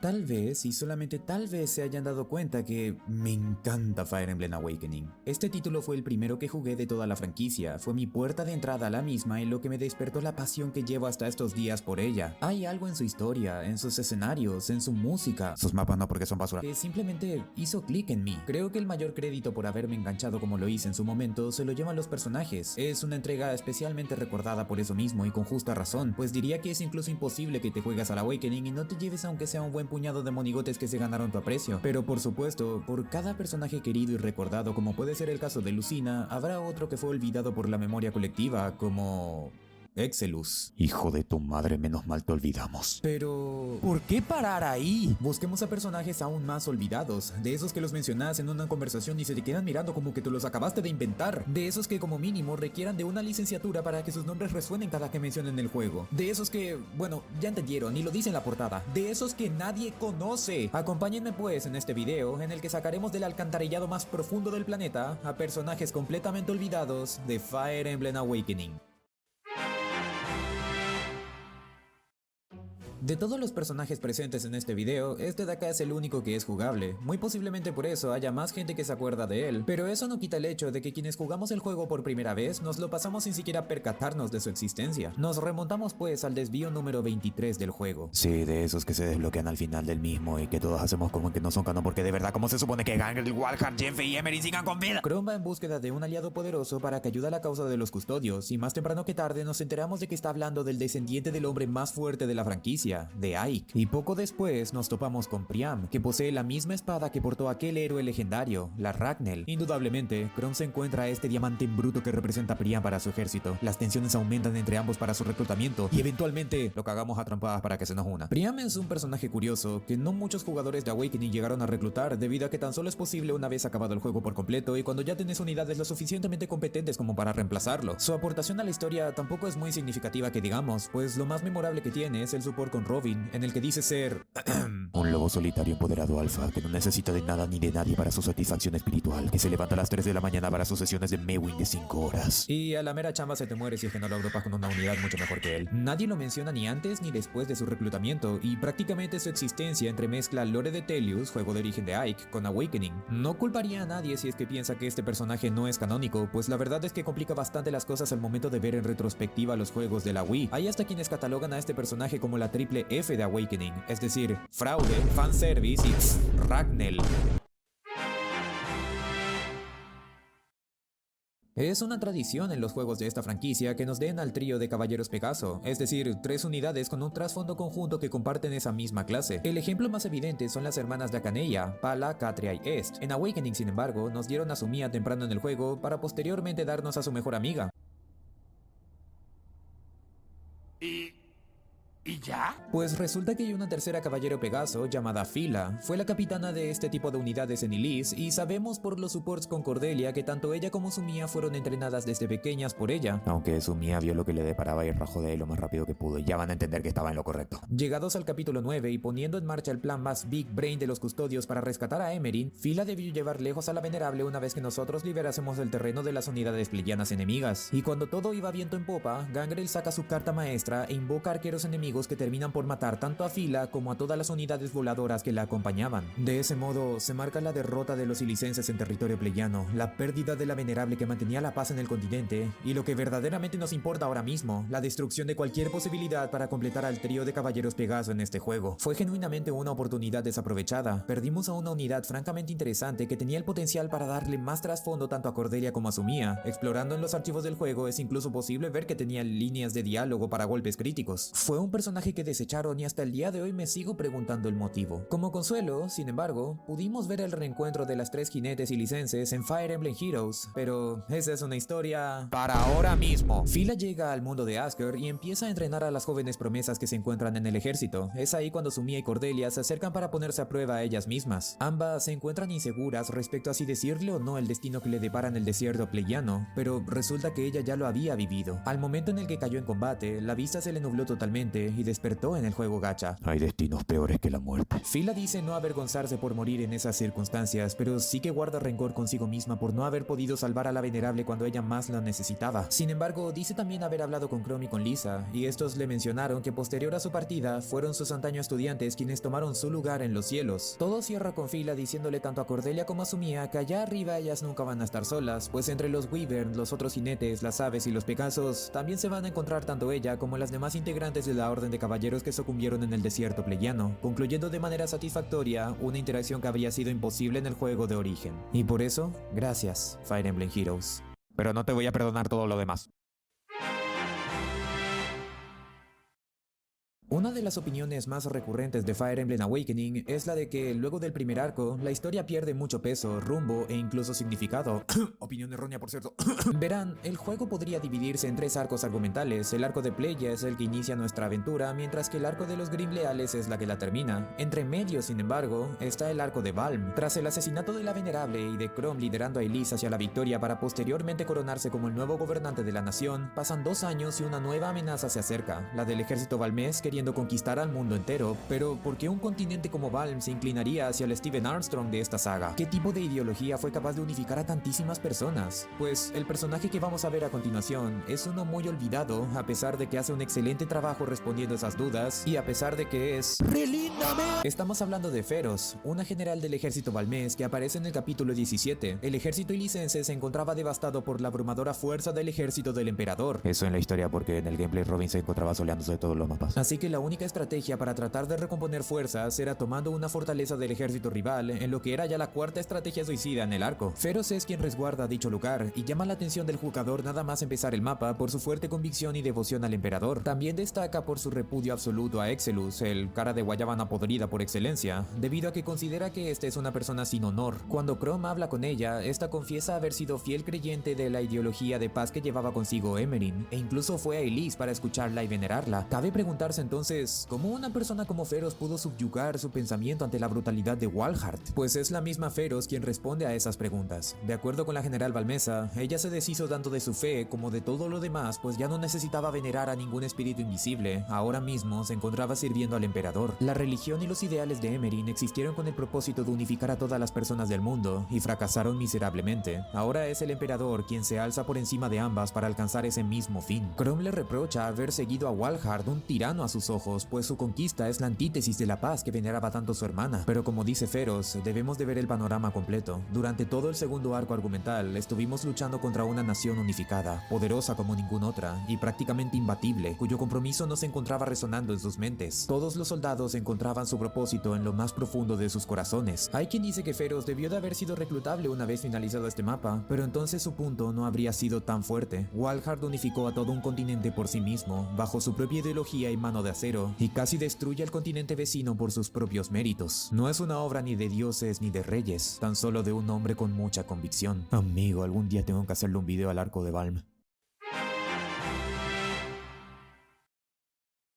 Tal vez, y solamente tal vez, se hayan dado cuenta que me encanta Fire Emblem Awakening. Este título fue el primero que jugué de toda la franquicia, fue mi puerta de entrada a la misma y lo que me despertó la pasión que llevo hasta estos días por ella. Hay algo en su historia, en sus escenarios, en su música, sus mapas no porque son basura, que simplemente hizo clic en mí. Creo que el mayor crédito por haberme enganchado como lo hice en su momento se lo llevan los personajes. Es una entrega especialmente recordada por eso mismo y con justa razón, pues diría que es incluso imposible que te juegues al Awakening y no te lleves aunque sea un buen puñado de monigotes que se ganaron tu aprecio. Pero por supuesto, por cada personaje querido y recordado, como puede ser el caso de Lucina, habrá otro que fue olvidado por la memoria colectiva, como Exelus. Hijo de tu madre, menos mal te olvidamos. Pero ¿por qué parar ahí? Busquemos a personajes aún más olvidados, de esos que los mencionas en una conversación y se te quedan mirando como que tú los acabaste de inventar, de esos que como mínimo requieran de una licenciatura para que sus nombres resuenen cada que mencionen el juego, de esos que, bueno, ya entendieron y lo dice en la portada, de esos que nadie conoce. Acompáñenme pues en este video en el que sacaremos del alcantarillado más profundo del planeta a personajes completamente olvidados de Fire Emblem Awakening. De todos los personajes presentes en este video, este de acá es el único que es jugable. Muy posiblemente por eso haya más gente que se acuerda de él, pero eso no quita el hecho de que quienes jugamos el juego por primera vez nos lo pasamos sin siquiera percatarnos de su existencia. Nos remontamos pues al desvío número 23 del juego. Sí, de esos que se desbloquean al final del mismo y que todos hacemos como que no son canon porque de verdad ¿cómo se supone que Gangrel, Walhart, Jenfe y Emery sigan con vida? Chrome va en búsqueda de un aliado poderoso para que ayude a la causa de los custodios y más temprano que tarde nos enteramos de que está hablando del descendiente del hombre más fuerte de la franquicia, de Ike, y poco después nos topamos con Priam, que posee la misma espada que portó aquel héroe legendario, la Ragnell. Indudablemente, Kron se encuentra a este diamante en bruto que representa Priam para su ejército. Las tensiones aumentan entre ambos para su reclutamiento y eventualmente lo cagamos a trompadas para que se nos una. Priam es un personaje curioso que no muchos jugadores de Awakening llegaron a reclutar debido a que tan solo es posible una vez acabado el juego por completo y cuando ya tienes unidades lo suficientemente competentes como para reemplazarlo. Su aportación a la historia tampoco es muy significativa que digamos, pues lo más memorable que tiene es el support con Robin, en el que dice ser un lobo solitario empoderado alfa que no necesita de nada ni de nadie para su satisfacción espiritual, que se levanta a las 3 de la mañana para sus sesiones de Mewing de 5 horas. Y a la mera chamba se te muere si es que no lo agrupas con una unidad mucho mejor que él. Nadie lo menciona ni antes ni después de su reclutamiento y prácticamente su existencia entremezcla Lore de Tellius, juego de origen de Ike, con Awakening. No culparía a nadie si es que piensa que este personaje no es canónico, pues la verdad es que complica bastante las cosas al momento de ver en retrospectiva los juegos de la Wii. Hay hasta quienes catalogan a este personaje como la triple F de Awakening, es decir, fraude, fanservice y Ragnell. Es una tradición en los juegos de esta franquicia que nos den al trío de Caballeros Pegaso, es decir, 3 unidades con un trasfondo conjunto que comparten esa misma clase. El ejemplo más evidente son las hermanas de Akaneya, Pala, Catria y Est. En Awakening, sin embargo, nos dieron a Sumia temprano en el juego para posteriormente darnos a su mejor amiga. ¿Y ya? Pues resulta que hay una tercera caballero Pegaso llamada Fila. Fue la capitana de este tipo de unidades en Elise y sabemos por los supports con Cordelia que tanto ella como Sumia fueron entrenadas desde pequeñas por ella. Aunque Sumia vio lo que le deparaba y rajó de él lo más rápido que pudo y ya van a entender que estaba en lo correcto. Llegados al capítulo 9 y poniendo en marcha el plan más Big Brain de los custodios para rescatar a Emerin, Fila debió llevar lejos a la venerable una vez que nosotros liberásemos el terreno de las unidades pleyanas enemigas. Y cuando todo iba viento en popa, Gangrel saca su carta maestra e invoca arqueros enemigos que terminan por matar tanto a Fila como a todas las unidades voladoras que la acompañaban. De ese modo, se marca la derrota de los ilicenses en territorio pleyano, la pérdida de la venerable que mantenía la paz en el continente, y lo que verdaderamente nos importa ahora mismo, la destrucción de cualquier posibilidad para completar al trío de Caballeros Pegaso en este juego. Fue genuinamente una oportunidad desaprovechada. Perdimos a una unidad francamente interesante que tenía el potencial para darle más trasfondo tanto a Cordelia como a Sumia. Explorando en los archivos del juego es incluso posible ver que tenía líneas de diálogo para golpes críticos. Fue un personaje que desecharon y hasta el día de hoy me sigo preguntando el motivo. Como consuelo, sin embargo, pudimos ver el reencuentro de las 3 jinetes y licenses en Fire Emblem Heroes, pero esa es una historia para ahora mismo. Fila llega al mundo de Asker y empieza a entrenar a las jóvenes promesas que se encuentran en el ejército. Es ahí cuando Sumia y Cordelia se acercan para ponerse a prueba a ellas mismas. Ambas se encuentran inseguras respecto a si decirle o no el destino que le depara en el desierto pleyano, pero resulta que ella ya lo había vivido. Al momento en el que cayó en combate, la vista se le nubló totalmente y y despertó en el juego gacha. Hay destinos peores que la muerte. Fila dice no avergonzarse por morir en esas circunstancias, pero sí que guarda rencor consigo misma por no haber podido salvar a la venerable cuando ella más la necesitaba. Sin embargo, dice también haber hablado con Chrome y con Lisa, y estos le mencionaron que posterior a su partida fueron sus antaños estudiantes quienes tomaron su lugar en los cielos. Todo cierra con Fila diciéndole tanto a Cordelia como a su Mía que allá arriba ellas nunca van a estar solas, pues entre los Wyvern, los otros jinetes, las aves y los Pegasos también se van a encontrar tanto ella como las demás integrantes de la Orden de Caballeros que sucumbieron en el desierto pleiadiano, concluyendo de manera satisfactoria una interacción que habría sido imposible en el juego de origen. Y por eso, gracias, Fire Emblem Heroes. Pero no te voy a perdonar todo lo demás. Una de las opiniones más recurrentes de Fire Emblem Awakening es la de que luego del primer arco, la historia pierde mucho peso, rumbo e incluso significado. Opinión errónea, por cierto. Verán, el juego podría dividirse en 3 arcos argumentales. El arco de Pleia es el que inicia nuestra aventura, mientras que el arco de los Grimm Leales es la que la termina. Entre medio, sin embargo, está el arco de Valm. Tras el asesinato de la Venerable y de Chrome liderando a Elise hacia la victoria para posteriormente coronarse como el nuevo gobernante de la nación, pasan 2 años y una nueva amenaza se acerca, la del ejército valmés queriendo conquistar al mundo entero. Pero ¿por qué un continente como Valm se inclinaría hacia el Steven Armstrong de esta saga? ¿Qué tipo de ideología fue capaz de unificar a tantísimas personas? Pues el personaje que vamos a ver a continuación es uno muy olvidado, a pesar de que hace un excelente trabajo respondiendo a esas dudas y a pesar de que es ¡relíndame! Estamos hablando de Feros, una general del ejército valmés que aparece en el capítulo 17. El ejército ilicense se encontraba devastado por la abrumadora fuerza del ejército del emperador. Eso en la historia porque en el gameplay Robin se encontraba soleándose de todos los mapas. Así que la única estrategia para tratar de recomponer fuerzas era tomando una fortaleza del ejército rival en lo que era ya la 4ª estrategia suicida en el arco. Feros es quien resguarda dicho lugar y llama la atención del jugador nada más empezar el mapa por su fuerte convicción y devoción al emperador. También destaca por su repudio absoluto a Exelus, el cara de guayabana podrida por excelencia, debido a que considera que este es una persona sin honor. Cuando Chrome habla con ella, esta confiesa haber sido fiel creyente de la ideología de paz que llevaba consigo Emerin, e incluso fue a Elise para escucharla y venerarla. Cabe preguntarse entonces, ¿cómo una persona como Feros pudo subyugar su pensamiento ante la brutalidad de Walhart? Pues es la misma Feros quien responde a esas preguntas. De acuerdo con la general valmesa, ella se deshizo tanto de su fe como de todo lo demás, pues ya no necesitaba venerar a ningún espíritu invisible, ahora mismo se encontraba sirviendo al emperador. La religión y los ideales de Emerin existieron con el propósito de unificar a todas las personas del mundo, y fracasaron miserablemente. Ahora es el emperador quien se alza por encima de ambas para alcanzar ese mismo fin. Chrome le reprocha haber seguido a Walhart, un tirano a sus ojos, pues su conquista es la antítesis de la paz que veneraba tanto su hermana. Pero como dice Feros, debemos de ver el panorama completo. Durante todo el segundo arco argumental, estuvimos luchando contra una nación unificada, poderosa como ninguna otra, y prácticamente imbatible, cuyo compromiso no se encontraba resonando en sus mentes. Todos los soldados encontraban su propósito en lo más profundo de sus corazones. Hay quien dice que Feros debió de haber sido reclutable una vez finalizado este mapa, pero entonces su punto no habría sido tan fuerte. Walhart unificó a todo un continente por sí mismo, bajo su propia ideología y mano de acero, y casi destruye al continente vecino por sus propios méritos. No es una obra ni de dioses ni de reyes, tan solo de un hombre con mucha convicción. Amigo, algún día tengo que hacerle un video al arco de Valm.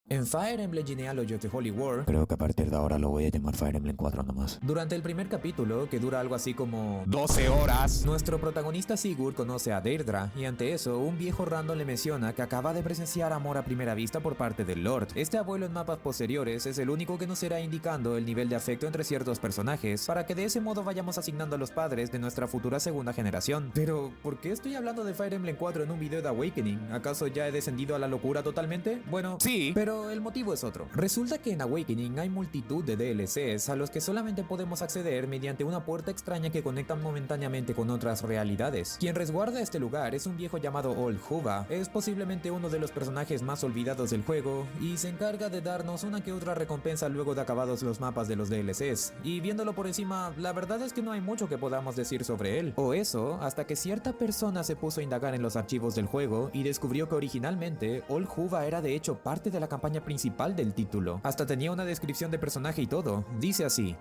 En Fire Emblem Genealogy of the Holy War, Creo que a partir de ahora lo voy a llamar Fire Emblem 4 nomás. durante el primer capítulo, que dura algo así como 12 horas. nuestro protagonista Sigurd conoce a Deirdre, y ante eso, un viejo random le menciona que acaba de presenciar amor a primera vista por parte del Lord. Este abuelo en mapas posteriores es el único que nos irá indicando el nivel de afecto entre ciertos personajes, para que de ese modo vayamos asignando a los padres de nuestra futura segunda generación. Pero, ¿por qué estoy hablando de Fire Emblem 4 en un video de Awakening? ¿Acaso ya he descendido a la locura totalmente? Bueno, Sí. pero el motivo es otro. Resulta que en Awakening hay multitud de DLCs a los que solamente podemos acceder mediante una puerta extraña que conectan momentáneamente con otras realidades. Quien resguarda este lugar es un viejo llamado Old Huva. Es posiblemente uno de los personajes más olvidados del juego y se encarga de darnos una que otra recompensa luego de acabados los mapas de los DLCs. Y viéndolo por encima, la verdad es que no hay mucho que podamos decir sobre él. O eso, hasta que cierta persona se puso a indagar en los archivos del juego y descubrió que originalmente Old Huva era de hecho parte de la campaña principal del título. Hasta tenía una descripción de personaje y todo. Dice así: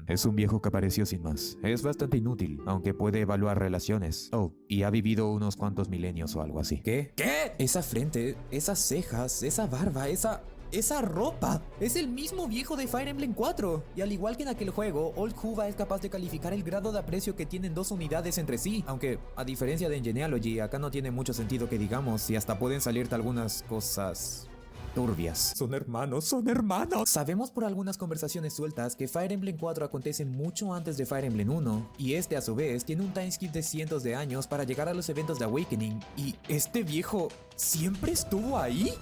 Es un viejo que apareció sin más. Es bastante inútil, aunque puede evaluar relaciones. Oh, y ha vivido unos cuantos milenios o algo así. ¿Qué? Esa frente, esas cejas, esa barba, esa ropa. Es el mismo viejo de Fire Emblem 4. Y al igual que en aquel juego, Old Huva es capaz de calificar el grado de aprecio que tienen dos unidades entre sí. Aunque, a diferencia de en Genealogy, acá no tiene mucho sentido que digamos y hasta pueden salirte algunas cosas turbias. Son hermanos, son hermanos. Sabemos por algunas conversaciones sueltas que Fire Emblem 4 acontece mucho antes de Fire Emblem 1, y este a su vez tiene un timeskip de cientos de años para llegar a los eventos de Awakening, y ¿este viejo siempre estuvo ahí?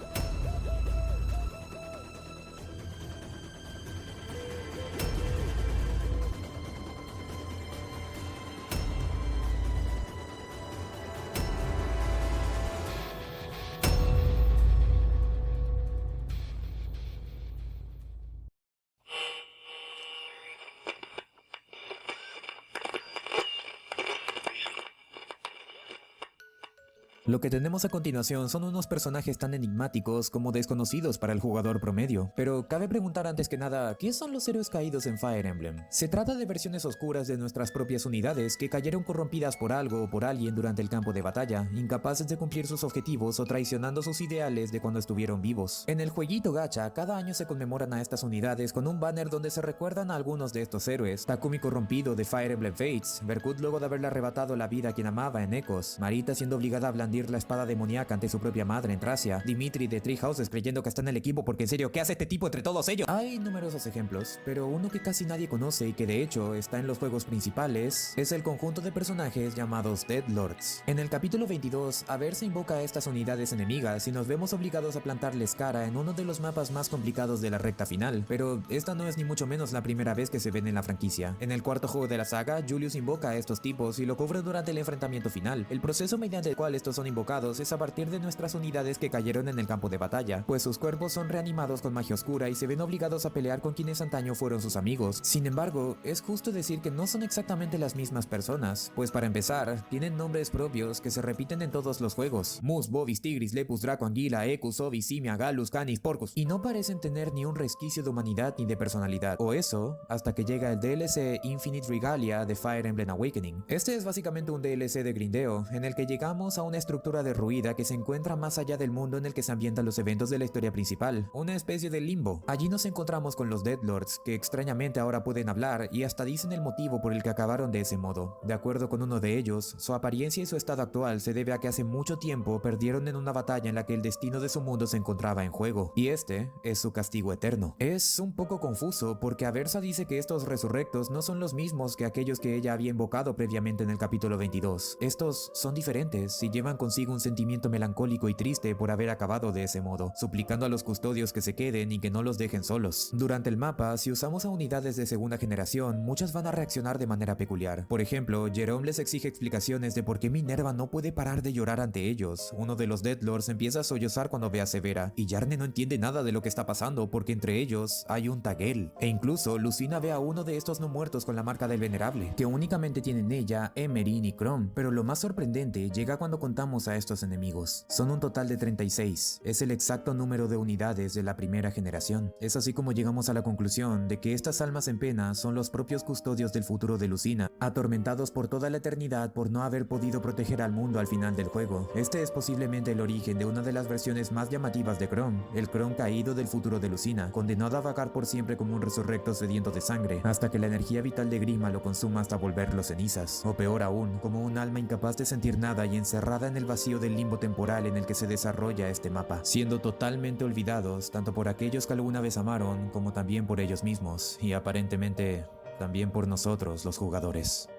Lo que tenemos a continuación son unos personajes tan enigmáticos como desconocidos para el jugador promedio, pero cabe preguntar antes que nada, ¿qué son los héroes caídos en Fire Emblem? Se trata de versiones oscuras de nuestras propias unidades que cayeron corrompidas por algo o por alguien durante el campo de batalla, incapaces de cumplir sus objetivos o traicionando sus ideales de cuando estuvieron vivos. En el jueguito gacha, cada año se conmemoran a estas unidades con un banner donde se recuerdan a algunos de estos héroes: Takumi corrompido de Fire Emblem Fates, Berkut luego de haberle arrebatado la vida a quien amaba en Ecos, Marita siendo obligada a blandir la espada demoníaca ante su propia madre en Tracia, Dimitri de Three Houses creyendo que está en el equipo porque en serio, ¿qué hace este tipo entre todos ellos? Hay numerosos ejemplos, pero uno que casi nadie conoce y que de hecho está en los juegos principales es el conjunto de personajes llamados Deadlords. En el capítulo 22, Aver se invoca a estas unidades enemigas y nos vemos obligados a plantarles cara en uno de los mapas más complicados de la recta final, pero esta no es ni mucho menos la primera vez que se ven en la franquicia. En el cuarto juego de la saga, Julius invoca a estos tipos y lo cubre durante el enfrentamiento final. El proceso mediante el cual estos son invocados es a partir de nuestras unidades que cayeron en el campo de batalla, pues sus cuerpos son reanimados con magia oscura y se ven obligados a pelear con quienes antaño fueron sus amigos. Sin embargo, es justo decir que no son exactamente las mismas personas, pues para empezar, tienen nombres propios que se repiten en todos los juegos: Mus, Bovis, Tigris, Lepus, Draco, Anguila, Ecus, Ovis, Simia, Galus, Canis, Porcus, y no parecen tener ni un resquicio de humanidad ni de personalidad, o eso, hasta que llega el DLC Infinite Regalia de Fire Emblem Awakening. Este es básicamente un DLC de grindeo, en el que llegamos a una estructura derruida que se encuentra más allá del mundo en el que se ambientan los eventos de la historia principal, una especie de limbo. Allí nos encontramos con los Deadlords, que extrañamente ahora pueden hablar y hasta dicen el motivo por el que acabaron de ese modo. De acuerdo con uno de ellos, su apariencia y su estado actual se debe a que hace mucho tiempo perdieron en una batalla en la que el destino de su mundo se encontraba en juego, y este es su castigo eterno. Es un poco confuso porque Aversa dice que estos resurrectos no son los mismos que aquellos que ella había invocado previamente en el capítulo 22. Estos son diferentes y llevan consigo un sentimiento melancólico y triste por haber acabado de ese modo, suplicando a los custodios que se queden y que no los dejen solos. Durante el mapa, si usamos a unidades de segunda generación, muchas van a reaccionar de manera peculiar. Por ejemplo, Jerome les exige explicaciones de por qué Minerva no puede parar de llorar ante ellos. Uno de los Deadlords empieza a sollozar cuando ve a Severa, y Yarne no entiende nada de lo que está pasando porque entre ellos hay un Tagel. E incluso Lucina ve a uno de estos no muertos con la marca del Venerable, que únicamente tienen ella, Emerin y Chrome, pero lo más sorprendente llega cuando contamos a estos enemigos. Son un total de 36, es el exacto número de unidades de la primera generación. Es así como llegamos a la conclusión de que estas almas en pena son los propios custodios del futuro de Lucina, atormentados por toda la eternidad por no haber podido proteger al mundo al final del juego. Este es posiblemente el origen de una de las versiones más llamativas de Chrome, el Chrome caído del futuro de Lucina, condenado a vagar por siempre como un resurrecto sediento de sangre, hasta que la energía vital de Grima lo consuma hasta volverlo cenizas, o peor aún, como un alma incapaz de sentir nada y encerrada en el vacío del limbo temporal en el que se desarrolla este mapa, siendo totalmente olvidados tanto por aquellos que alguna vez amaron como también por ellos mismos, y aparentemente también por nosotros los jugadores.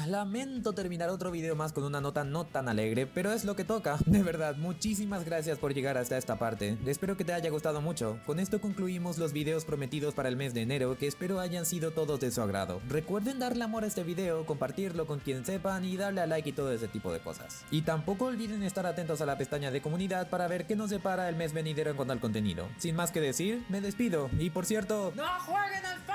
Lamento terminar otro video más con una nota no tan alegre, pero es lo que toca. De verdad, muchísimas gracias por llegar hasta esta parte. Espero que te haya gustado mucho. Con esto concluimos los videos prometidos para el mes de enero, que espero hayan sido todos de su agrado. Recuerden darle amor a este video, compartirlo con quien sepan y darle a like y todo ese tipo de cosas. Y tampoco olviden estar atentos a la pestaña de comunidad para ver qué nos depara el mes venidero en cuanto al contenido. Sin más que decir, me despido. Y por cierto, ¡no jueguen al